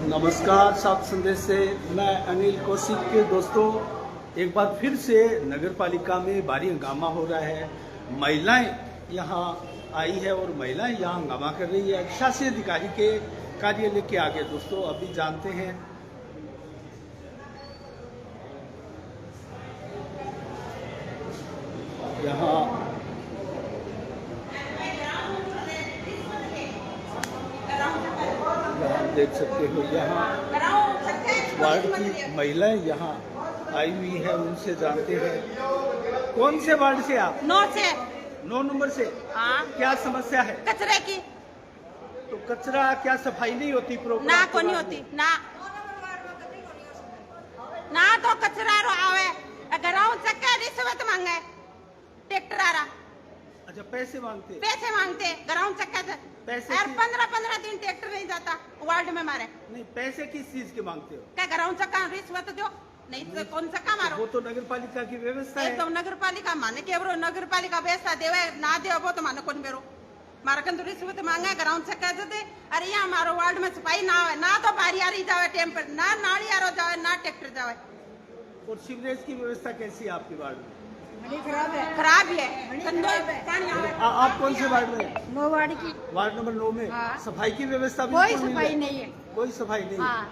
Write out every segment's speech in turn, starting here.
नमस्कार, सात संदेश से मैं अनिल कौशिक के दोस्तों, एक बार फिर से नगर पालिका में भारी हंगामा हो रहा है। महिलाएं यहां आई है और महिलाएं यहां हंगामा कर रही है शासी अधिकारी के कार्यालय के आगे। दोस्तों अभी जानते हैं यहाँ देख सकते हो, यहाँ वार्ड की महिलाएं यहाँ आई हुई है, उनसे जानते हैं। कौन से वार्ड से आप? 9 नंबर से। हाँ। क्या समस्या है? कचरे की। तो कचरा क्या सफाई नहीं होती? ना को नहीं होती ना तो कचरा रो आवे गाँव चक्का रिश्वत मांगे ट्रैक्टर आ रहा। अच्छा, पैसे मांगते? पैसे मांगते गाँव चक्का से पैसे और 15 दिन ट्रैक्टर नहीं जाता वार्ड में मारे। नहीं, पैसे किस चीज के मांगते हो? क्या गाँव चक्का रिश्वत दो, नहीं तो कौन सा काम मारो? वो तो नगर पालिका की व्यवस्था है। तो नगर पालिका माने के नगर पालिका व्यवस्था देवे ना दे वो तो माने कौन बेरो मारा कन तो रिश्वत मांगे ग्राउंड चक्का जते। अरे यहाँ हमारो वार्ड में सफाई ना आवे, ना तो बारी आ रही जावे टाइम पर, ना नाली आ जावे, ना ट्रैक्टर जावे। और सीवरेज की व्यवस्था कैसी है आपके वार्ड में? खराब है। आप कौन से वार्ड में? 9 वार्ड की। वार्ड नंबर 9 में। हाँ। सफाई की व्यवस्था कोई सफाई नहीं है। कोई सफाई नहीं। हाँ।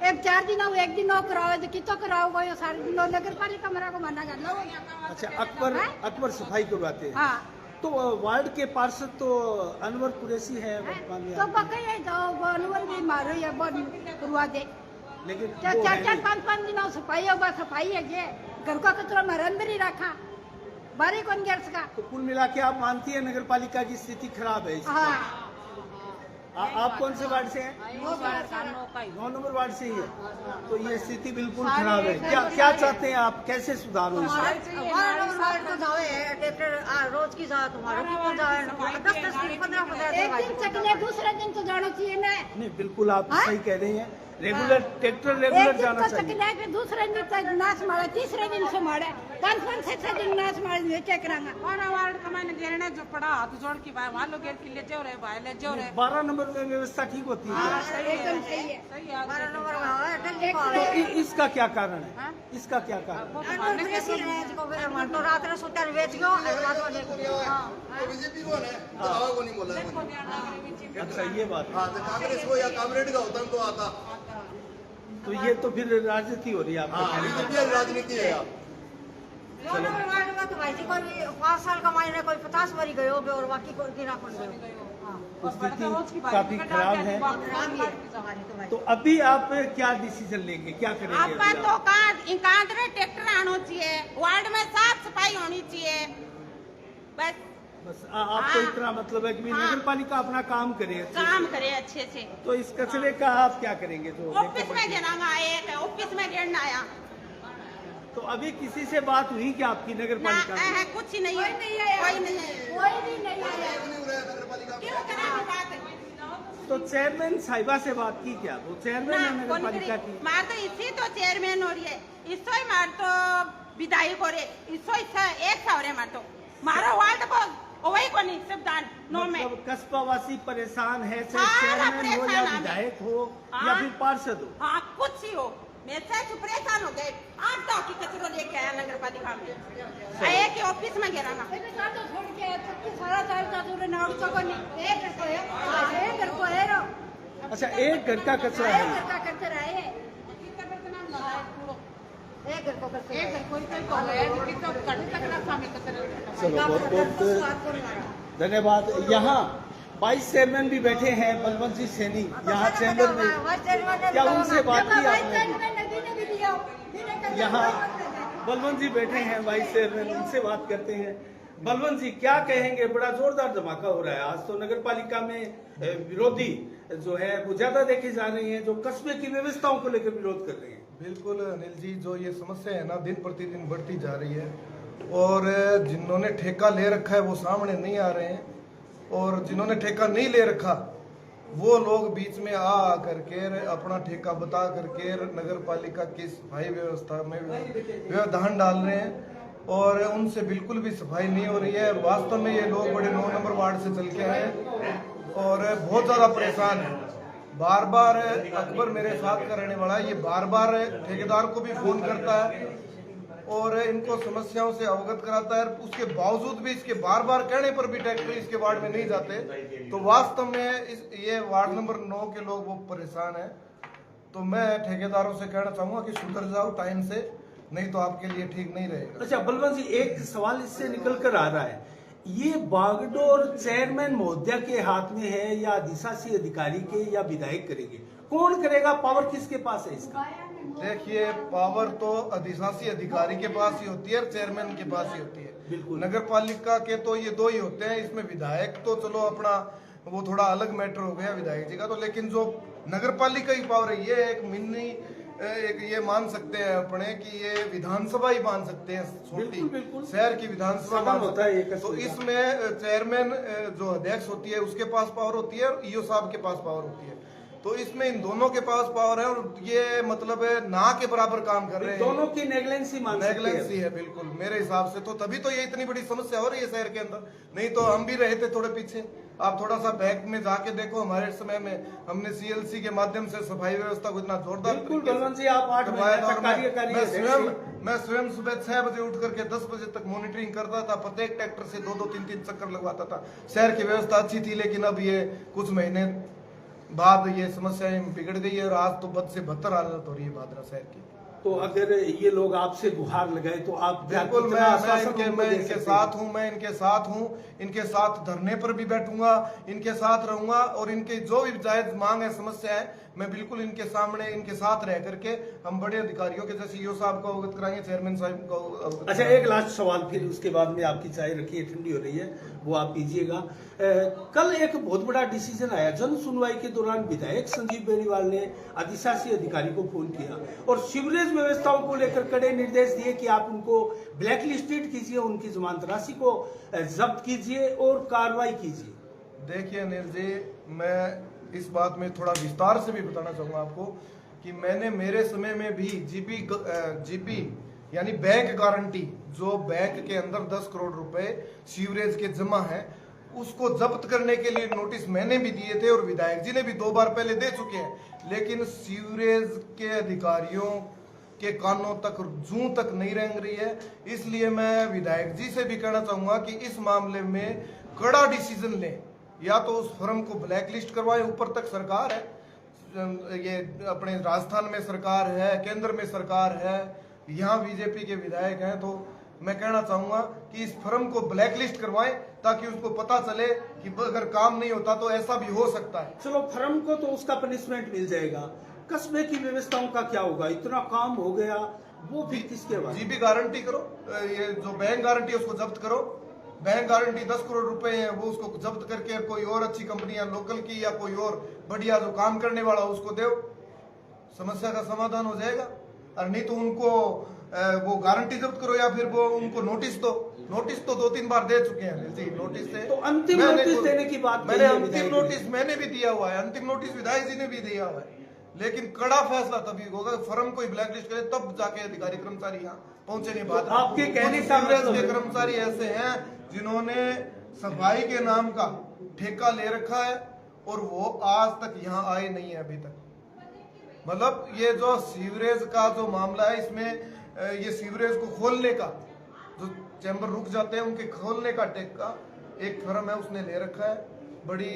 एक 4 दिन एक दिन कराओ तो कितो कराओ गयो सारे दिन नगर पालिका मरा को माना कर लो। अच्छा, अकबर सफाई करवाते हैं। हाँ। तो वार्ड के पार्षद तो अनवर कुरैशी है। तो बकई है तो अनवर भी मारो या बंद करवा दे। लेकिन 4-5 दिन सफाई होगा, सफाई है जे घर का कचरा मेरे अंदर ही रखा बारी कौन गैस का। तो कुल मिला के आप मानती है नगर पालिका की स्थिति खराब है? हाँ। आप कौन से वार्ड से हैं? 9 नंबर वार्ड से ही है। तो ये स्थिति बिल्कुल खराब है। क्या चाहते हैं आप, कैसे सुधार हो? रोज की एक दिन चकले दूसरे दिन तो जाना चाहिए ना। नहीं, बिल्कुल आप सही कह रही हैं। ट्रैक्टर रेगुलर जाना चाहिए। दूसरे दिन तक नाश मारे, तीसरे दिन से मारे, 5-6 दिन नाश मारे चेक रंगा। वार्ड का मैंने घेरने जो पड़ा हाथ जोड़ की भाई वहाँ लोग घेर के ले जाओ रे भाई ले जाओ रे। 12 नंबर में व्यवस्था ठीक होती है। एकदम सही है। तो इसका क्या कारण है? इसका क्या कारण? अच्छा, ये बात है। कांग्रेस को या कांग्रेस का होता तो आता। तो ये तो फिर राजनीति हो रही है आपकी। राजनीति है। आप 5 साल कमाई ने कोई 50 बारी गयो और बाकी को गिरा पड़ गयो। स्थिति काफी खराब है। तो अभी आप क्या डिसीजन लेंगे, क्या करेंगे? आप तो कहाँ ट्रैक्टर आना चाहिए, वार्ड में साफ सफाई होनी चाहिए बस आपको इतना मतलब है कि नगर पालिका अपना काम करे अच्छे से। तो इस कचरे का आप क्या करेंगे? जो ऑफिस में गिराना आए, ऑफिस में गिरना आया। तो अभी किसी से बात हुई क्या आपकी नगर पालिका में? कुछ नहीं है, कोई नहीं आया। क्यों कराना बात? तो चेयरमैन साहिबा से बात की क्या? वो चेयरमैन है नगर पालिका की। मार तो इसी तो चेयरमैन हो रही है, इसो ही मार तो विधायक हो रहे, इसो एक सावरे मार तो मारो वार्ड को वही को नहीं सब दान नो में। मतलब कस्बा वासी परेशान है, चाहे चेयरमैन हो या विधायक हो या फिर पार्षद हो। हाँ, कुछ ही हो, मैं से परेशान हो गए। आप तो की कचरो लेके आया नगर पालिका में, आए कि ऑफिस में गिराना। छोड़ के सारा अच्छा, एक घर का कचरा है। चलो, बहुत धन्यवाद। यहाँ 22 चेयरमैन भी बैठे हैं, बलवंत जी सैनी यहाँ चैम्बर में। क्या उनसे बात की आपने? यहाँ बलवंत जी बैठे हैं, वाइस चेयरमैन, उनसे बात करते हैं। बलवंत जी, क्या कहेंगे? बड़ा जोरदार धमाका हो रहा है आज तो नगर पालिका में। विरोधी जो है वो ज्यादा देखे जा रहे हैं, जो कस्बे की व्यवस्थाओं को लेकर विरोध कर रहे हैं। बिल्कुल अनिल जी, जो ये समस्या है ना दिन प्रतिदिन बढ़ती जा रही है और जिन्होंने ठेका ले रखा है वो सामने नहीं आ रहे हैं और जिन्होंने ठेका नहीं ले रखा वो लोग बीच में आ करके अपना ठेका बता करके नगर पालिका की सफाई व्यवस्था में व्यवधान डाल रहे हैं और उनसे बिल्कुल भी सफाई नहीं हो रही है। वास्तव में ये लोग बड़े 9 नंबर वार्ड से चल के आए और बहुत ज़्यादा परेशान हैं बार बार अकबर मेरे साथ का रहने वाला है, ये बार बार ठेकेदार को भी फोन करता है और इनको समस्याओं से अवगत कराता है। उसके बावजूद भी इसके बार बार कहने पर भी ट्रैक्टर इसके वार्ड में नहीं जाते। तो वास्तव में ये वार्ड नंबर 9 के लोग वो परेशान है। तो मैं ठेकेदारों से कहना चाहूंगा कि सुधर जाओ टाइम से, नहीं तो आपके लिए ठीक नहीं रहेगा। अच्छा बलवंत जी, एक सवाल इससे निकल कर आ रहा है, ये बागडोर चेयरमैन महोदय के हाथ में है या अधिशासी अधिकारी के या विधायक करेंगे? कौन करेगा? पावर किसके पास है इसका? देखिए, पावर तो अधिशासी अधिकारी के पास ही होती है और चेयरमैन के पास ही होती है। बिल्कुल। नगर पालिका के तो ये दो ही होते हैं। इसमें विधायक तो चलो अपना वो थोड़ा अलग मैटर हो गया विधायक जी का, तो लेकिन जो नगर पालिका की पावर है, ये एक मिनी एक ये मान सकते हैं अपने कि ये विधानसभा ही मान सकते हैं, छोटी शहर की विधानसभा मान होता है। तो इसमें चेयरमैन जो अध्यक्ष होती है उसके पास पावर होती है और ईओ साहब के पास पावर होती है। तो इसमें इन दोनों के पास पावर है और ये मतलब है ना के बराबर काम कर रहे हैं। दोनों की नेगलेंसी है बिल्कुल मेरे हिसाब से। तो तभी तो ये इतनी बड़ी समस्या हो रही है शहर के अंदर, नहीं तो हम भी रहे थे थोड़े पीछे। आप थोड़ा सा बैक में जाके देखो, हमारे समय में हमने सीएलसी के माध्यम से सफाई व्यवस्था को इतना जोरदार मैं स्वयं सुबह 6 बजे उठ करके 10 बजे तक मॉनिटरिंग करता था। प्रत्येक ट्रैक्टर से 2-2, 3-3 चक्कर लगवाता था। शहर की व्यवस्था अच्छी थी, लेकिन अब ये कुछ महीने बाद ये समस्याएं बिगड़ गई है और आज तो बद से बदतर हालत हो रही है भादरा शहर की। तो अगर ये लोग आपसे गुहार लगाए तो आप बिल्कुल मैं इनके साथ हूँ, मैं इनके साथ हूँ, इनके साथ धरने पर भी बैठूंगा, इनके साथ रहूंगा और इनके जो भी जायज मांग है, समस्या है, मैं बिल्कुल इनके सामने इनके साथ रह करके हम बड़े अधिकारियों के जैसे ईओ साहब को अवगत कराएंगे, चेयरमैन साहब को अवगत। अच्छा, एक लास्ट सवाल, फिर उसके बाद में आपकी चाय रखी है, ठंडी हो रही है, वो आप पीजिएगा। कल एक बहुत बड़ा डिसीजन आया जन सुनवाई के दौरान। विधायक संजीव बेनीवाल ने अधिशासी अधिकारी को फोन किया और सीवरेज व्यवस्थाओं को लेकर कड़े निर्देश दिए कि आप उनको ब्लैक लिस्टेड कीजिए, उनकी जमानत राशि को जब्त कीजिए और कार्रवाई कीजिए। देखिए अनिल जी, मैं इस बात में थोड़ा विस्तार से भी बताना चाहूंगा आपको कि मैंने मेरे समय में भी जीपी यानी बैंक गारंटी, जो बैंक के अंदर 10 करोड़ रुपए सीवरेज के जमा है, उसको जब्त करने के लिए नोटिस मैंने भी दिए थे और विधायक जी ने भी 2 बार पहले दे चुके हैं। लेकिन सीवरेज के अधिकारियों के कानों तक जूं तक नहीं रेंग रही है। इसलिए मैं विधायक जी से भी कहना चाहूंगा कि इस मामले में कड़ा डिसीजन लें, या तो उस फर्म को ब्लैक लिस्ट करवाएं। ऊपर तक सरकार है, ये अपने राजस्थान में सरकार है, केंद्र में सरकार है, यहाँ बीजेपी के विधायक हैं। तो मैं कहना चाहूंगा कि इस फर्म को ब्लैक लिस्ट करवाएं ताकि उसको पता चले कि अगर काम नहीं होता तो ऐसा भी हो सकता है। चलो, फर्म को तो उसका पनिशमेंट मिल जाएगा, कस्बे की व्यवस्थाओं का क्या होगा? इतना काम हो गया, वो फिर किसके बाद? जीबी गारंटी करो, ये जो बैंक गारंटी है उसको जब्त करो। बैंक गारंटी 10 करोड़ रुपए है, वो उसको जब्त करके कोई और अच्छी कंपनियां लोकल की या कोई और बढ़िया जो काम करने वाला उसको दो, समस्या का समाधान हो जाएगा। और नहीं तो उनको वो गारंटी जब्त करो या फिर वो उनको नोटिस दो। नोटिस तो 2-3 बार दे चुके हैं जी, नोटिस से तो अंतिम नोटिस देने की बात मैंने अंतिम नोटिस मैंने भी दिया हुआ है, अंतिम नोटिस विधायक जी ने भी दिया हुआ है। लेकिन कड़ा फैसला तभी होगा, फर्म को ब्लैक लिस्ट करे तब जाके अधिकारी कर्मचारी यहाँ पहुंचेंगे। बात आपके कहने के कर्मचारी ऐसे हैं जिन्होंने सफाई के नाम का ठेका ले रखा है और वो आज तक यहाँ आए नहीं है अभी तक। मतलब ये जो सीवरेज का जो मामला है, इसमें ये सीवरेज को खोलने का जो चैम्बर रुक जाते हैं उनके खोलने का ठेका एक फर्म है उसने ले रखा है, बड़ी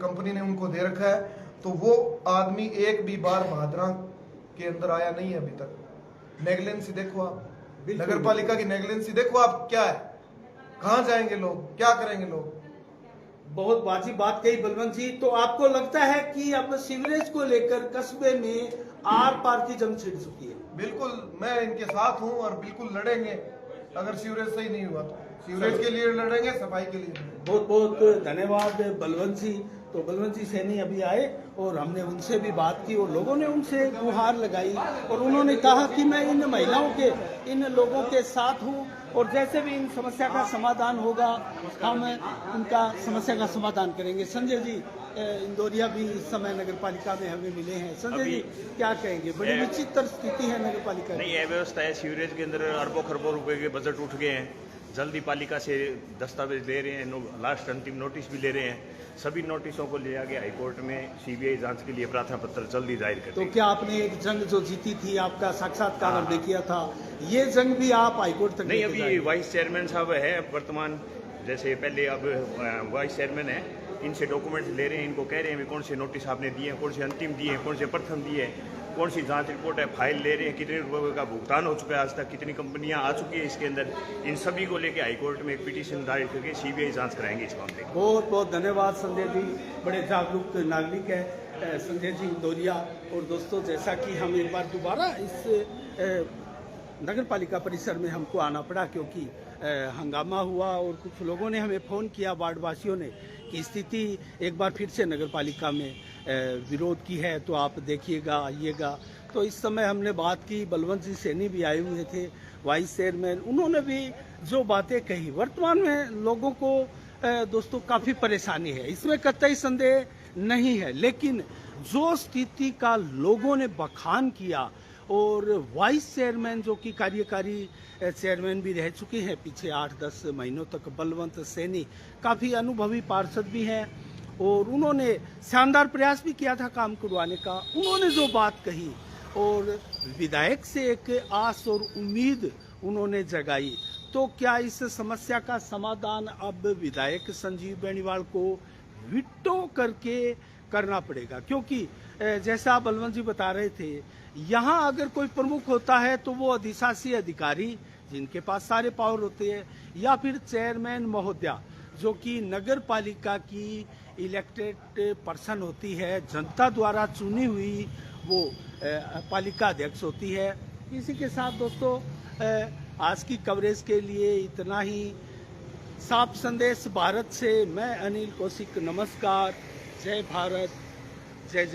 कंपनी ने उनको दे रखा है। तो वो आदमी एक भी बार भादरा के अंदर आया नहीं है अभी तक। नेगलेंसी देखो आप, नगर पालिका की नेगलेंसी देखो आप, क्या है, कहाँ जाएंगे लोग, क्या करेंगे लोग? बहुत बाजी बात कही बलवंत जी। तो आपको लगता है कि अब सीवरेज को लेकर कस्बे में आर पार की जंग छिड़ चुकी है? बिल्कुल, मैं इनके साथ हूं और बिल्कुल लड़ेंगे। अगर सीवरेज सही नहीं हुआ तो सीवरेज के लिए लड़ेंगे, सफाई के लिए। बहुत बहुत धन्यवाद बलवंत जी। तो बलवंत जी सैनी अभी आए और हमने उनसे भी बात की और लोगों ने उनसे गुहार लगाई और उन्होंने कहा कि मैं इन महिलाओं के, इन लोगों के साथ हूं और जैसे भी इन समस्या का समाधान होगा हम उनका समस्या का समाधान करेंगे। संजय जी, इंदौरिया भी इस समय नगर पालिका में हमें मिले हैं। संजय जी, क्या कहेंगे? बड़ी विचित्र स्थिति है नगर पालिका नहीं, यह व्यवस्था है, सीवरेज के अंदर अरबों खरबों रुपए के बजट उठ गए हैं जल्दी पालिका से दस्तावेज ले रहे हैं, लास्ट अंतिम नोटिस भी ले रहे हैं। सभी नोटिसों को ले आगे हाईकोर्ट में सीबीआई जांच के लिए प्रार्थना पत्र जल्दी दायर कर तो क्या आपने एक जंग जो जीती थी, आपका साक्षात्कार हमने किया था, ये जंग भी आप हाईकोर्ट तक नहीं, लेके अभी जाएंगे? वाइस चेयरमैन साहब है वर्तमान, जैसे पहले अब वाइस चेयरमैन है, इनसे डॉक्यूमेंट्स ले रहे हैं, इनको कह रहे हैं कौन से नोटिस आपने दिए हैं, कौन से अंतिम दिए हैं, कौन से प्रथम दिए हैं, कौन सी जांच रिपोर्ट है, फाइल ले रहे हैं, कितने रुपए का भुगतान हो चुका है आज तक, कितनी कंपनियां आ चुकी है इसके अंदर। इन सभी को लेकर हाईकोर्ट में एक पिटीशन दायर करके सीबीआई जांच कराएंगे इस मामले की। बहुत बहुत धन्यवाद संजय जी, बड़े जागरूक नागरिक है संजय जी इंदौरिया। और दोस्तों, जैसा कि हम एक बार दोबारा इस नगर पालिका परिसर में हमको आना पड़ा क्योंकि हंगामा हुआ और कुछ लोगों ने हमें फ़ोन किया, वार्डवासियों ने, कि स्थिति एक बार फिर से नगर पालिका में विरोध की है, तो आप देखिएगा, आइएगा। तो इस समय हमने बात की, बलवंत जी सैनी भी आए हुए थे, वाइस चेयरमैन, उन्होंने भी जो बातें कही। वर्तमान में लोगों को दोस्तों काफ़ी परेशानी है, इसमें कतई संदेह नहीं है, लेकिन जो स्थिति का लोगों ने बखान किया, और वाइस चेयरमैन जो कि कार्यकारी चेयरमैन भी रह चुके हैं पिछले 8-10 महीनों तक, बलवंत सैनी काफ़ी अनुभवी पार्षद भी हैं और उन्होंने शानदार प्रयास भी किया था काम करवाने का। उन्होंने जो बात कही और विधायक से एक आस और उम्मीद उन्होंने जगाई, तो क्या इस समस्या का समाधान अब विधायक संजीव बेनीवाल को विटो करके करना पड़ेगा? क्योंकि जैसा बलवंत जी बता रहे थे, यहाँ अगर कोई प्रमुख होता है तो वो अधिशासी अधिकारी जिनके पास सारे पावर होते हैं, या फिर चेयरमैन महोदया जो कि नगर पालिका की इलेक्टेड पर्सन होती है, जनता द्वारा चुनी हुई वो पालिका अध्यक्ष होती है। इसी के साथ दोस्तों, आज की कवरेज के लिए इतना ही। साफ संदेश भारत से मैं अनिल कौशिक, नमस्कार, जय भारत, जय जय।